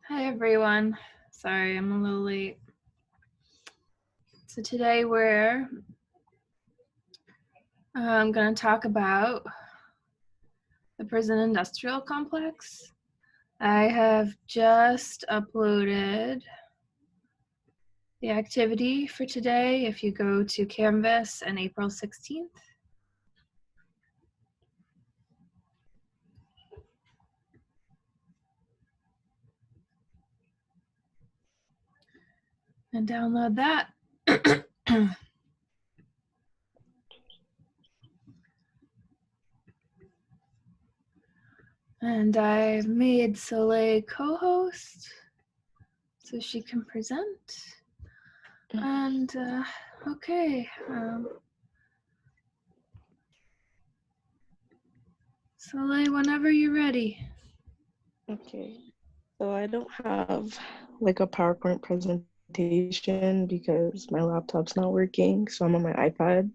Hi everyone. Sorry, I'm a little late. So today we're going to talk about the prison industrial complex. I have just uploaded the activity for today. If you go to Canvas and April 16th. And download that. And I made Soleil co-host so she can present. And okay. Soleil, whenever you're ready. Okay, so I don't have like a PowerPoint presentation because my laptop's not working, so I'm on my iPad.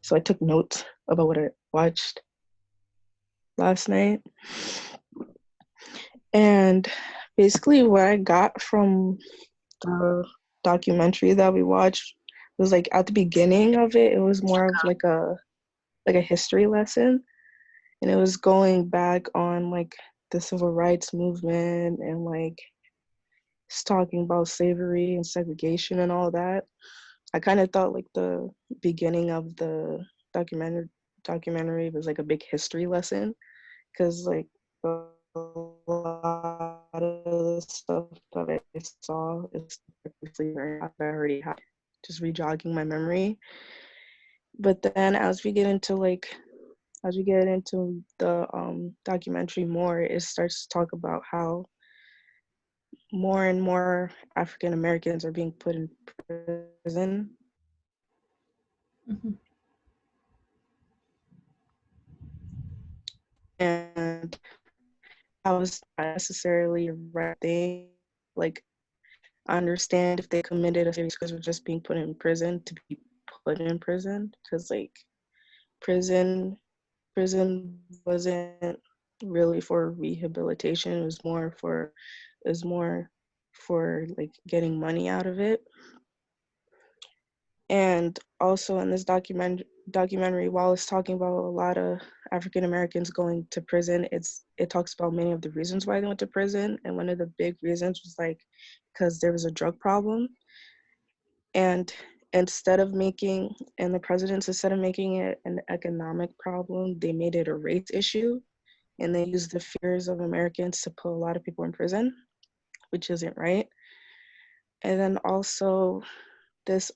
So I took notes about what I watched last night. And basically what I got from the documentary that we watched was like at the beginning of it, it was more of like a history lesson. And it was going back on like the civil rights movement and like it's talking about slavery and segregation and all that. I kind of thought like the beginning of the documentary was like a big history lesson because like a lot of the stuff that I saw is previously I already had, just rejogging my memory. But then as we get into the documentary more, it starts to talk about how more and more African Americans are being put in prison. Mm-hmm. And I was not necessarily the right thing. Like, I understand if they committed a serious because we're just being put in prison to be put in prison. Because, like, prison wasn't really for rehabilitation. It was more for like getting money out of it. And also in this documentary, while it's talking about a lot of African Americans going to prison, it talks about many of the reasons why they went to prison. And one of the big reasons was like because there was a drug problem. And the presidents, instead of making it an economic problem, they made it a race issue. And they used the fears of Americans to put a lot of people in prison, which isn't right. And then also this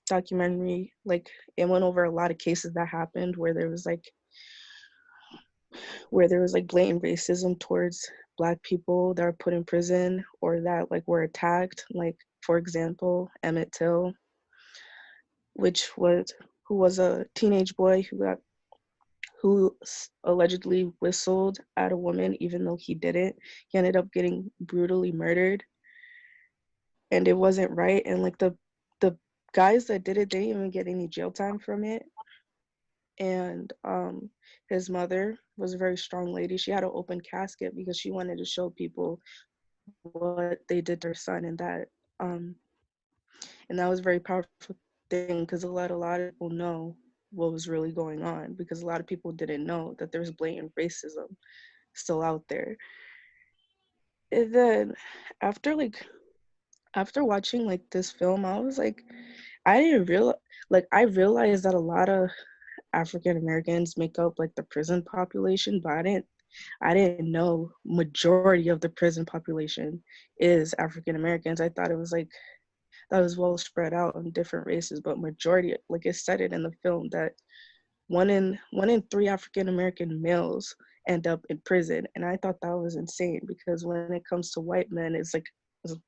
documentary, like it went over a lot of cases that happened where there was like blatant racism towards Black people that were put in prison or that like were attacked, like for example Emmett Till, who was a teenage boy who allegedly whistled at a woman even though he didn't. He ended up getting brutally murdered, and it wasn't right. And like the guys that did it didn't even get any jail time from it. And his mother was a very strong lady. She had an open casket because she wanted to show people what they did to her son, and that was a very powerful thing because it let a lot of people know what was really going on, because a lot of people didn't know that there's blatant racism still out there. And then after like after watching like this film, I was like, I didn't realize like I realized that a lot of African Americans make up like the prison population, but I didn't know majority of the prison population is African Americans. I thought it was like that was well spread out on different races, but majority, like it said it in the film, that one in three African American males end up in prison. And I thought that was insane because when it comes to white men, it's like there's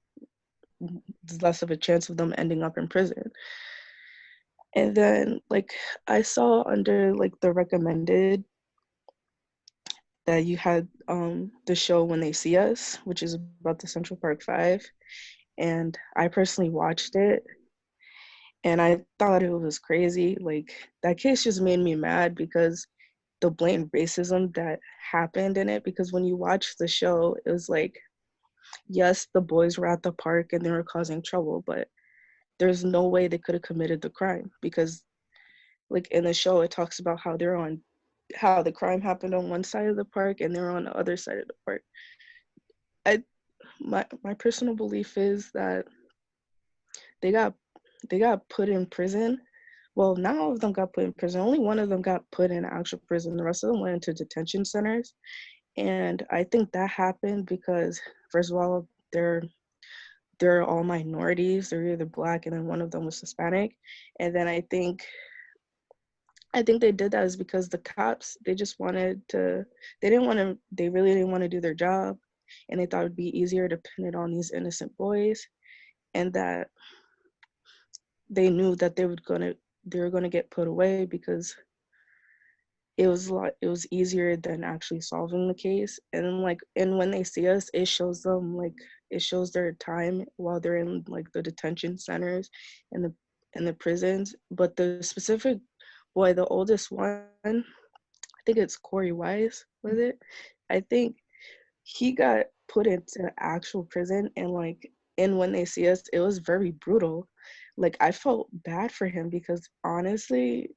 less of a chance of them ending up in prison. And then like I saw under like the recommended that you had the show When They See Us, which is about the Central Park Five. And I personally watched it and I thought it was crazy. Like that case just made me mad because the blatant racism that happened in it. Because when you watch the show, it was like yes, the boys were at the park and they were causing trouble, but there's no way they could have committed the crime because, like in the show, it talks about how the crime happened on one side of the park and they're on the other side of the park. I my personal belief is that they got they got put in prison. Well, not all of them got put in prison. Only one of them got put in actual prison. The rest of them went into detention centers. And I think that happened because, first of all, they're all minorities. They're either black and then one of them was Hispanic. And then I think they did that is because the cops, they just wanted to, they really didn't want to do their job. And they thought it would be easier to pin it on these innocent boys. And that they knew that they were gonna get put away because it was easier than actually solving the case. And then, like, and when they see us, it shows them, like, it shows their time while they're in like the detention centers and the prisons. But the specific boy, the oldest one, I think it's Corey Wise, was it? I think he got put into actual prison, and like, and when they see us, it was very brutal. Like, I felt bad for him because honestly,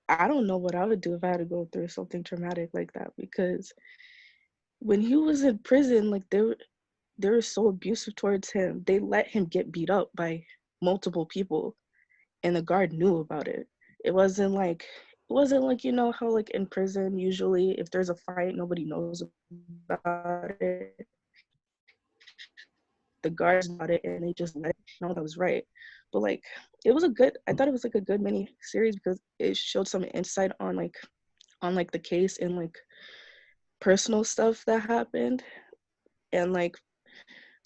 I don't know what I would do if I had to go through something traumatic like that, because when he was in prison, like, they were so abusive towards him. They let him get beat up by multiple people, and the guard knew about it. It wasn't like, you know how, like, in prison usually if there's a fight nobody knows about it. The guards about it and they just let it know that was right. But like, I thought it was like a good mini series because it showed some insight on like the case and like personal stuff that happened. And like,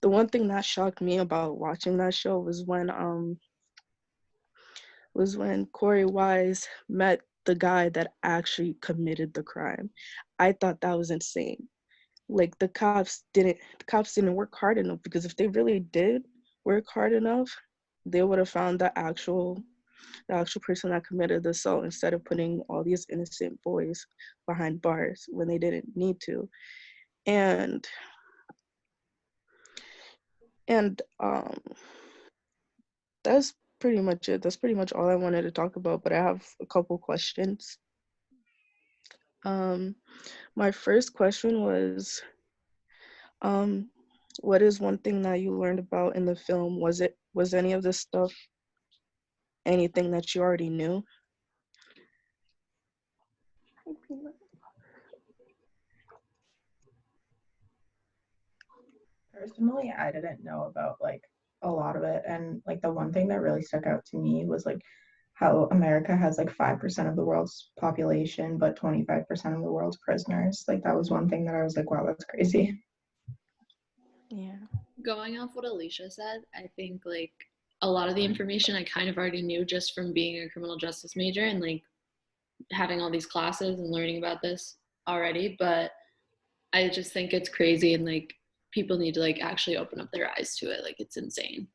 the one thing that shocked me about watching that show was when Corey Wise met the guy that actually committed the crime. I thought that was insane. Like, the cops didn't work hard enough, because if they really did work hard enough, they would have found the actual person that committed the assault, instead of putting all these innocent boys behind bars when they didn't need to. And and that's pretty much it. That's pretty much all I wanted to talk about, but I have a couple questions. um my first question um what is one thing that you learned about in the film? Was any of this stuff anything that you already knew? Personally, I didn't know about like a lot of it. And like the one thing that really stuck out to me was like how America has like 5% of the world's population, but 25% of the world's prisoners. Like that was one thing that I was like, wow, that's crazy. Yeah. Going off what Alicia said, I think like a lot of the information I kind of already knew just from being a criminal justice major and like having all these classes and learning about this already. But I just think it's crazy and like people need to like actually open up their eyes to it. Like it's insane.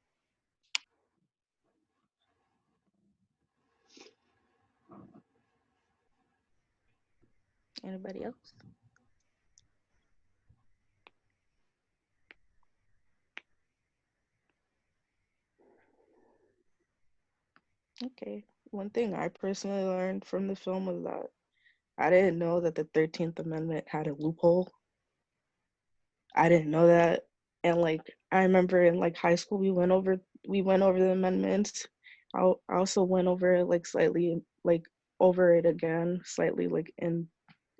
Anybody else? Okay. One thing I personally learned from the film was that I didn't know that the 13th Amendment had a loophole. I didn't know that. And like, I remember in like high school we went over the amendments. I also went over it like slightly, like over it again slightly, like in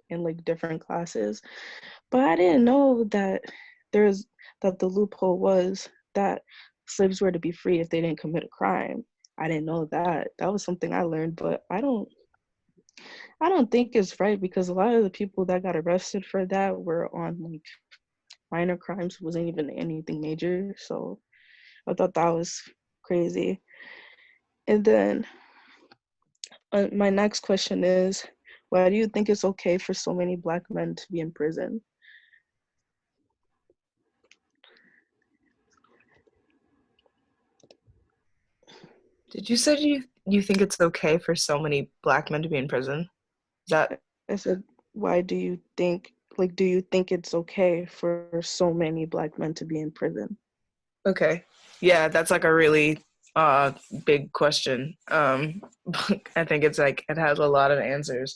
like different classes. But I didn't know that there's that the loophole was that slaves were to be free if they didn't commit a crime. I didn't know that. That was something I learned, but I don't think it's right, because a lot of the people that got arrested for that were on like minor crimes, wasn't even anything major. So I thought that was crazy. And then my next question is, why do you think it's okay for so many Black men to be in prison? Did you say you think it's okay for so many Black men to be in prison? Is that I said, why do you think Like, do you think it's okay for so many Black men to be in prison? Okay. Yeah, that's like a really big question. I think it's like it has a lot of answers,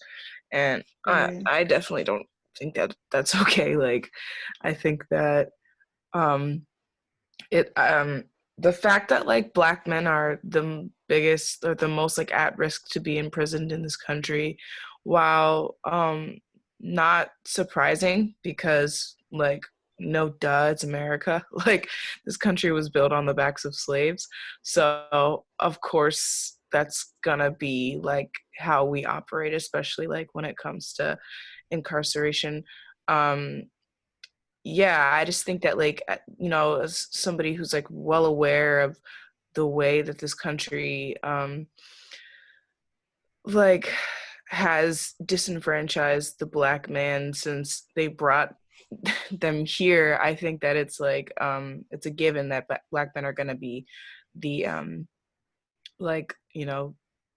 and Right. I definitely don't think that that's okay. Like, I think that um it the fact that like Black men are the biggest or the most like at risk to be imprisoned in this country, while not surprising because like no duh, it's America. Like this country was built on the backs of slaves, so of course that's gonna be like how we operate, especially like when it comes to incarceration. um yeah, I just think that like as somebody who's like well aware of the way that this country like has disenfranchised the Black man since they brought them here, I think that it's like it's a given that Black men are going to be the like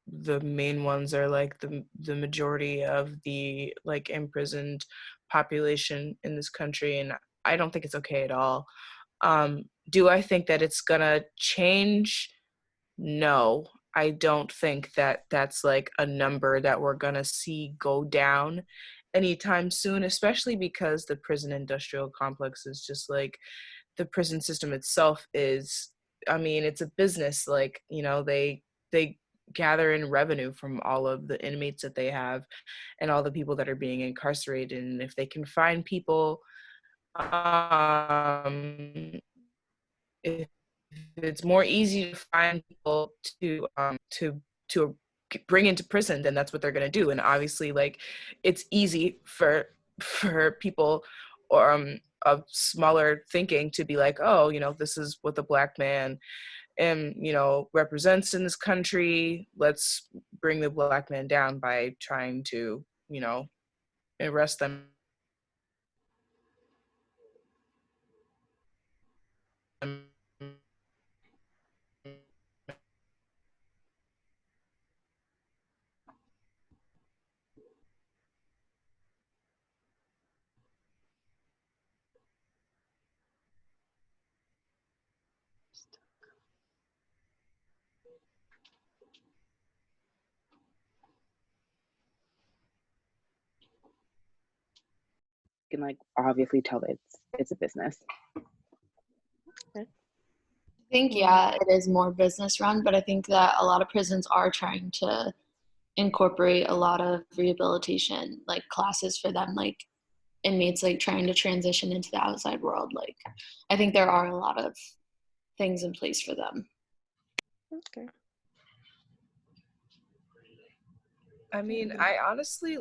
the main ones, are like the majority of the like imprisoned population in this country, and I don't think it's okay at all. Do I think that it's gonna change? No, I don't think that that's like a number that we're gonna see go down anytime soon, especially because the prison industrial complex is just like the prison system itself is, I mean, it's a business. Like, they gather in revenue from all of the inmates that they have and all the people that are being incarcerated. And if they can find people, um, if it's more easy to find people to bring into prison, then that's what they're going to do. And obviously, like, it's easy for people or of smaller thinking to be like, oh, this is what the Black man represents in this country. Let's bring the Black man down by trying to arrest them. Can like obviously tell that it's a business. I think, yeah, it is more business run, but I think that a lot of prisons are trying to incorporate a lot of rehabilitation like classes for them, like inmates like trying to transition into the outside world. Like, I think there are a lot of things in place for them. Okay. I mean, I honestly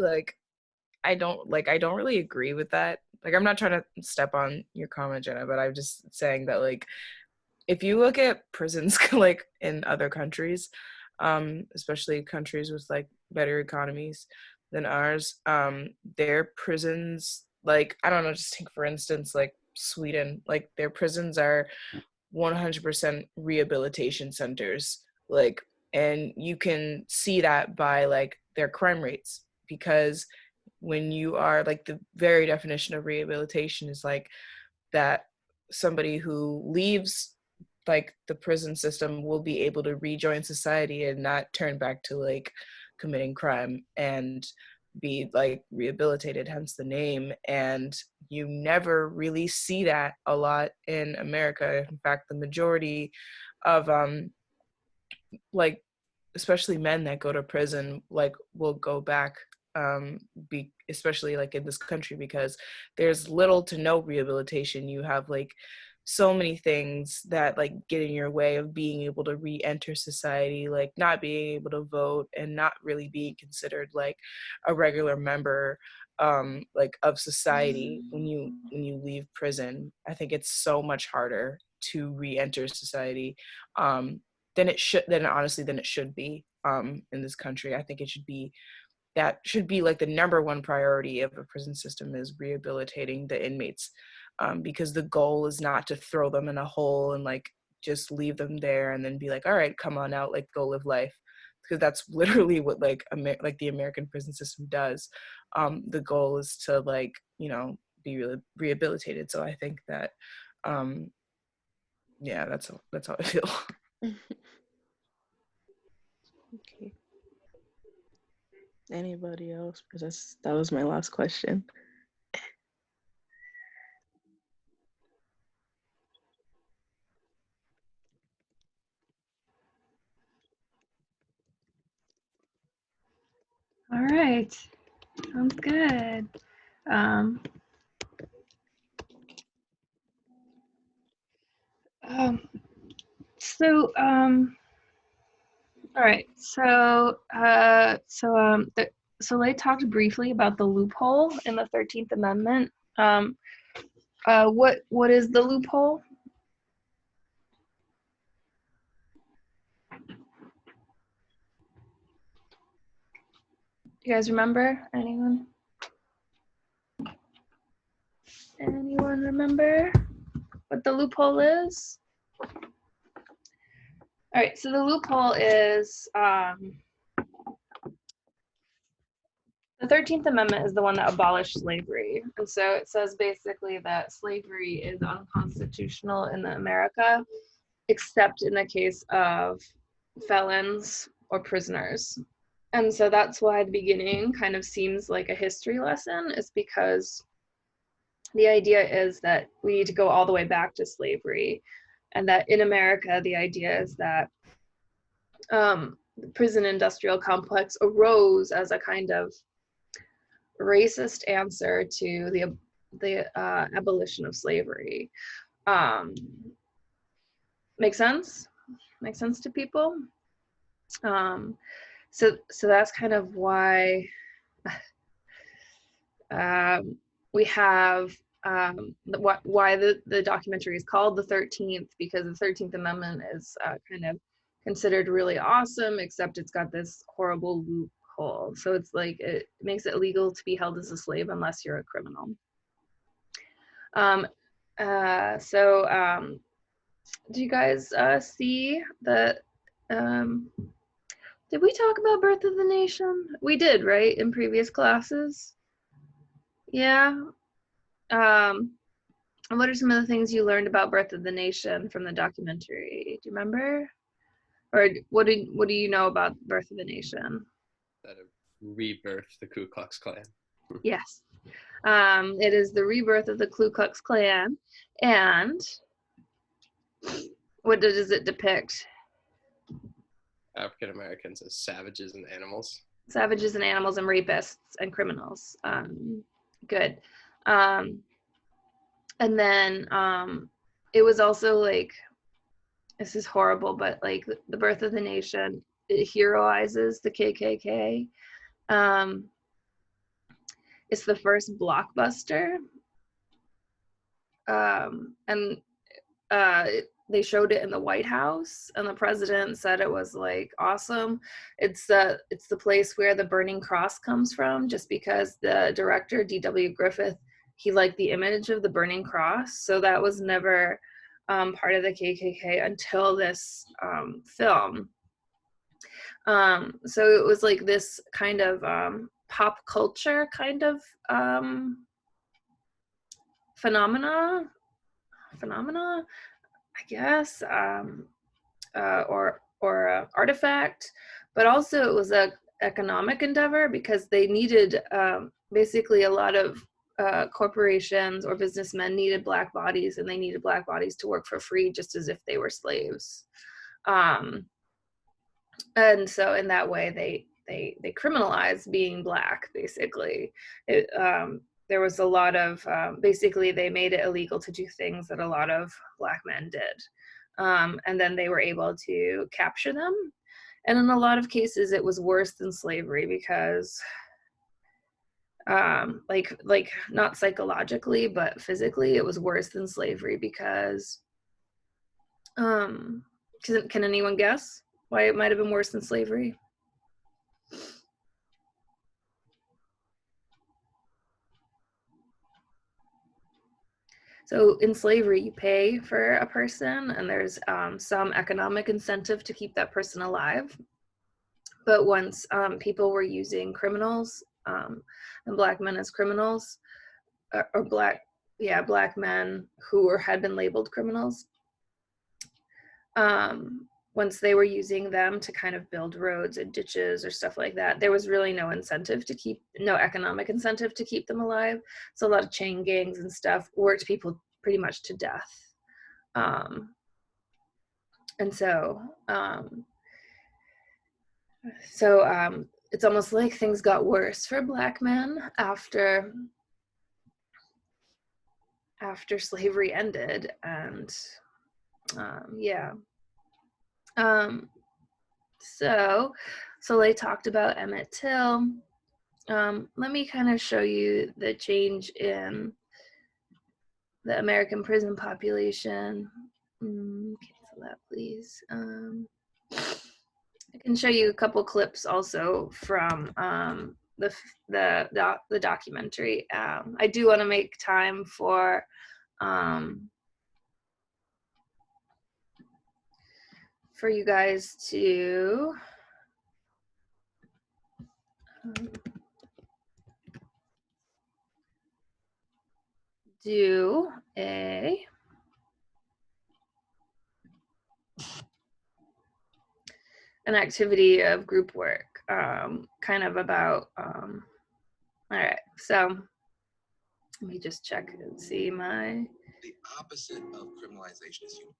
I don't really agree with that. Like, I'm not trying to step on your comment, Jenna, but I'm just saying that like if you look at prisons like in other countries, especially countries with like better economies than ours, their prisons, like, I don't know, just take for instance like Sweden, like their prisons are 100% rehabilitation centers. Like, and you can see that by like their crime rates, because when you are like, the very definition of rehabilitation is like that somebody who leaves like the prison system will be able to rejoin society and not turn back to like committing crime and be like rehabilitated, hence the name. And you never really see that a lot in America. In fact, the majority of like especially men that go to prison like will go back, especially like in this country, because there's little to no rehabilitation. You have like so many things that like get in your way of being able to re-enter society, like not being able to vote and not really being considered like a regular member like of society. When you leave prison, I think it's so much harder to re-enter society than it should, than it should be in this country. I think that should be like the number one priority of a prison system, is rehabilitating the inmates, because the goal is not to throw them in a hole and like just leave them there and then be like, all right, come on out, like go live life. because that's literally what like like the American prison system does. The goal is to like, you know, be rehabilitated. So I think that yeah, that's how I feel. Okay. Anybody else? Because that was my last question. All right. Sounds good. Um, um, all right. So they talked briefly about the loophole in the 13th Amendment. What is the loophole? You guys remember? Anyone? Anyone remember what the loophole is? All right, so the loophole is the 13th Amendment is the one that abolished slavery. And so it says basically that slavery is unconstitutional in America, except in the case of felons or prisoners. And so that's why the beginning kind of seems like a history lesson, is because the idea is that we need to go all the way back to slavery. And that in America, the idea is that the prison industrial complex arose as a kind of racist answer to the abolition of slavery. Make sense? Make sense to people? So that's kind of why we have why the documentary is called The 13th, because the 13th Amendment is kind of considered really awesome, except it's got this horrible loophole. So it's like it makes it illegal to be held as a slave unless you're a criminal. Do you guys see the did we talk about Birth of the Nation? We did, right, in previous classes? Yeah. What are some of the things you learned about Birth of the Nation from the documentary? Do you remember? Or what do you know about Birth of the Nation? That it rebirthed the Ku Klux Klan. Yes. It is the rebirth of the Ku Klux Klan. And what does it depict? African Americans as savages and animals. Savages and animals and rapists and criminals. Good. And then it was also like, this is horrible, but like the Birth of the Nation, it heroizes the KKK. It's the first blockbuster. And they showed it in the White House, and the president said it was like awesome. It's the place where the Burning Cross comes from, just because the director D.W. Griffith, he liked the image of the Burning Cross, so that was never part of the KKK until this film. So it was like this kind of pop culture kind of phenomena, I guess, or artifact, but also it was a economic endeavor, because they needed basically a lot of corporations or businessmen needed black bodies, and they needed black bodies to work for free, just as if they were slaves. And so in that way, they criminalized being black, basically. There was a lot of, basically they made it illegal to do things that a lot of black men did. And then they were able to capture them. And in a lot of cases, it was worse than slavery, because like not psychologically, but physically, it was worse than slavery, because can anyone guess why it might have been worse than slavery? So in slavery, you pay for a person, and there's some economic incentive to keep that person alive. But once people were using criminals and black men as criminals, or black men who had been labeled criminals, once they were using them to kind of build roads and ditches or stuff like that, there was really no economic incentive to keep them alive. So a lot of chain gangs and stuff worked people pretty much to death. And so it's almost like things got worse for black men after slavery ended. And so they talked about Emmett Till. Let me kind of show you the change in the American prison population. Cancel that, please. I can show you a couple clips also from the documentary. I do want to make time for you guys to do an activity of group work, kind of about, all right, so let me just check and see my. The opposite of criminalization is human.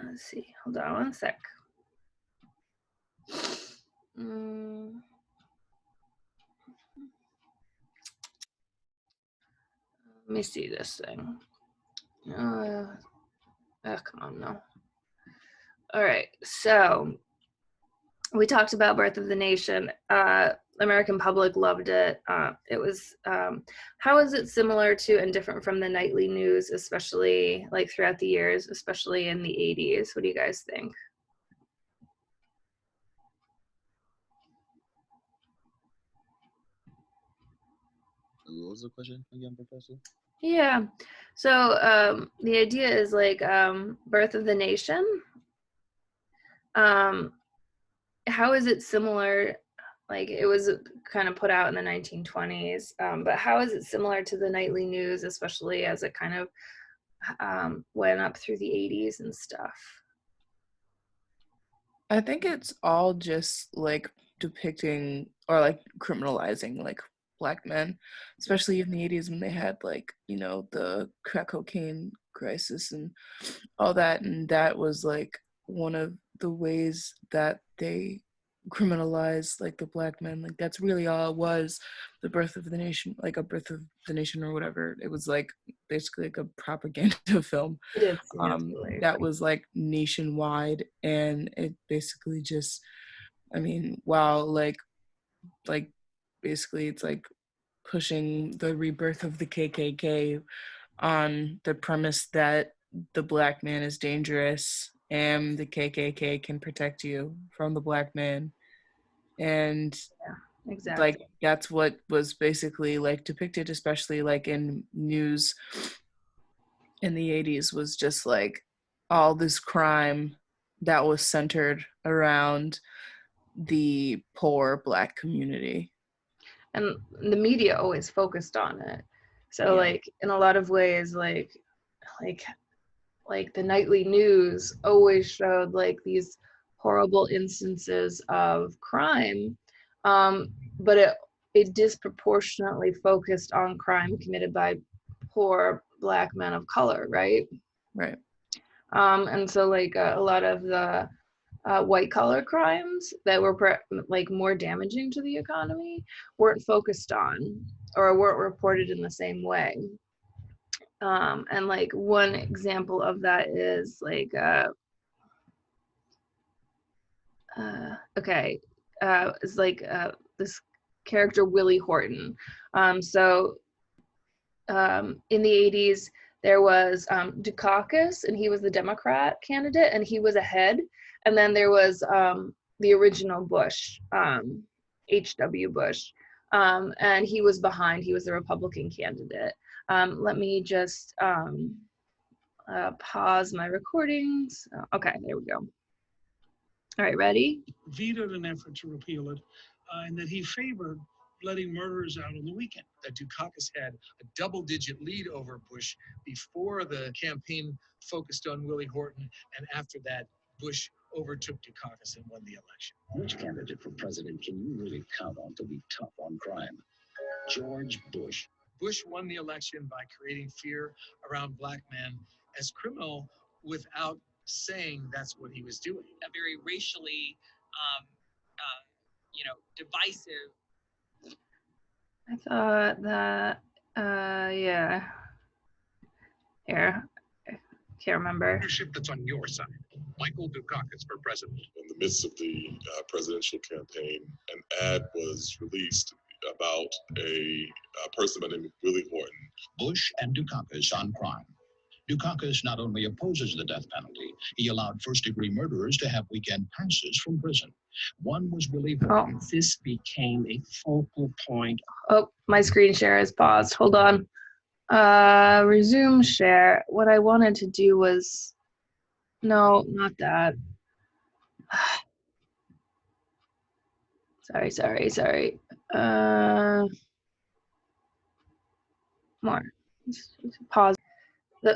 Let's see, hold on one sec. Let me see this thing. Come on, no. All right, so we talked about Birth of the Nation. American public loved it. It was, how is it similar to and different from the nightly news, especially like throughout the years, especially in the 80s? What do you guys think? What was the question again, Professor? Yeah, so the idea is like Birth of the Nation. How is it similar? Like, it was kind of put out in the 1920s, but how is it similar to the nightly news, especially as it kind of went up through the 80s and stuff? I think it's all just like depicting or like criminalizing like black men, especially in the 80s when they had like, you know, the crack cocaine crisis and all that. And that was like one of the ways that they criminalized like the black men. Like that's really all it was, the Birth of the Nation, like a Birth of the Nation or whatever. It was like basically like a propaganda film that was like nationwide, and it basically just, I mean, wow, like basically it's like pushing the rebirth of the KKK on the premise that the black man is dangerous and the KKK can protect you from the black man. And exactly, like that's what was basically like depicted, especially like in news in the 80s, was just like all this crime that was centered around the poor black community. And the media always focused on it. So like in a lot of ways, like the nightly news always showed like these horrible instances of crime, but it disproportionately focused on crime committed by poor black men of color, right? Right. And so like a lot of the white collar crimes that were like more damaging to the economy weren't focused on or weren't reported in the same way. And like one example of that is like it's like this character Willie Horton. So in the 80s there was Dukakis, and he was the Democrat candidate, and he was ahead. And then there was the original Bush, H.W. Bush, and he was behind. He was the Republican candidate. Let me just pause my recordings. Okay, there we go. All right, ready? Vetoed an effort to repeal it, and that he favored letting murderers out on the weekend. That Dukakis had a double-digit lead over Bush before the campaign focused on Willie Horton, and after that, Bush overtook Dukakis and won the election. Which candidate for president can you really count on to be tough on crime? George Bush. Bush won the election by creating fear around black men as criminal without saying that's what he was doing. A very racially, divisive. I thought that, yeah. Here, I can't remember. Leadership that's on your side. Michael Dukakis for president. In the midst of the presidential campaign, an ad was released about a person by the name of Willie Horton. Bush and Dukakis on crime. Dukakis not only opposes the death penalty, he allowed first-degree murderers to have weekend passes from prison. One was Willie Horton. Oh. This became a focal point. Oh, my screen share is paused. Hold on. Resume share. What I wanted to do was, no, not that. Sorry. More. Pause.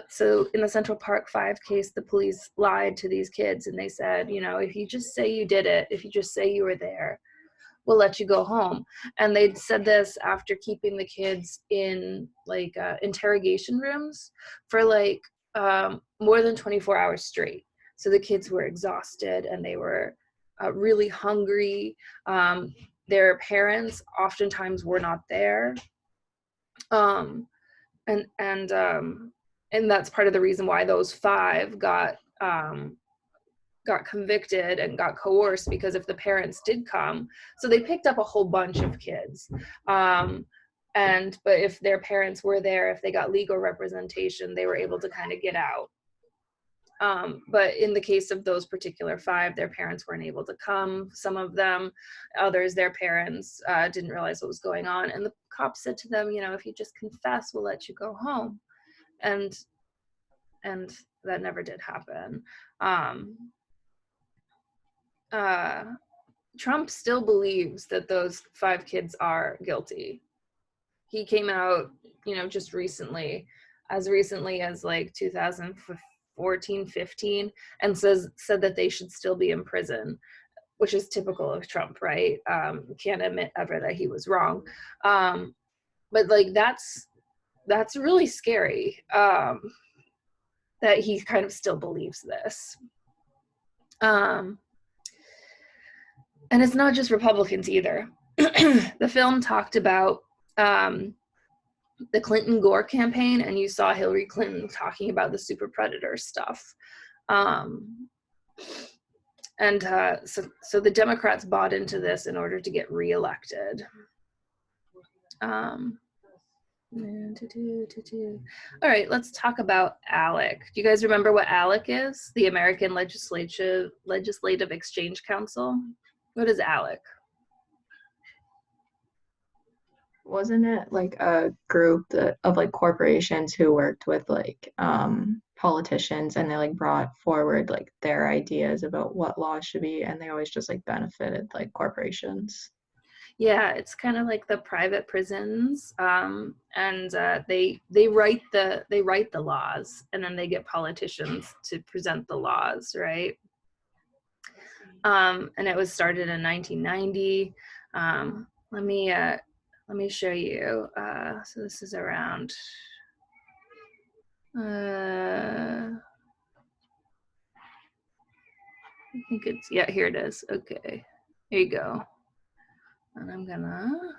So in the Central Park 5 case, the police lied to these kids and they said, if you just say you did it, if you just say you were there, we'll let you go home. And they'd said this after keeping the kids in interrogation rooms for more than 24 hours straight. So the kids were exhausted and they were really hungry. Their parents oftentimes were not there. And that's part of the reason why those 5 got convicted and got coerced, because if the parents did come, so they picked up a whole bunch of kids. But if their parents were there, if they got legal representation, they were able to kind of get out. But in the case of those particular 5, their parents weren't able to come. Some of them, others, their parents didn't realize what was going on. And the cops said to them, if you just confess, we'll let you go home. And that never did happen. Trump still believes that those 5 kids are guilty. He came out, just recently as 2014, 15, and said that they should still be in prison, which is typical of Trump, right? Can't admit ever that he was wrong. But that's really scary, that he kind of still believes this. And it's not just Republicans either. The film talked about the Clinton-Gore campaign, and you saw Hillary Clinton talking about the super predator stuff. So the Democrats bought into this in order to get reelected. All right, let's talk about ALEC. Do you guys remember what ALEC is? The American Legislative Exchange Council. What is ALEC? Wasn't it like a group of corporations who worked with politicians, and they brought forward their ideas about what laws should be, and they always just benefited corporations? Yeah, it's kind of like the private prisons, and they write the laws, and then they get politicians to present the laws, right? And it was started in 1990. Let me show you. So this is around. I think it's, yeah, here it is. Okay, here you go. And I'm gonna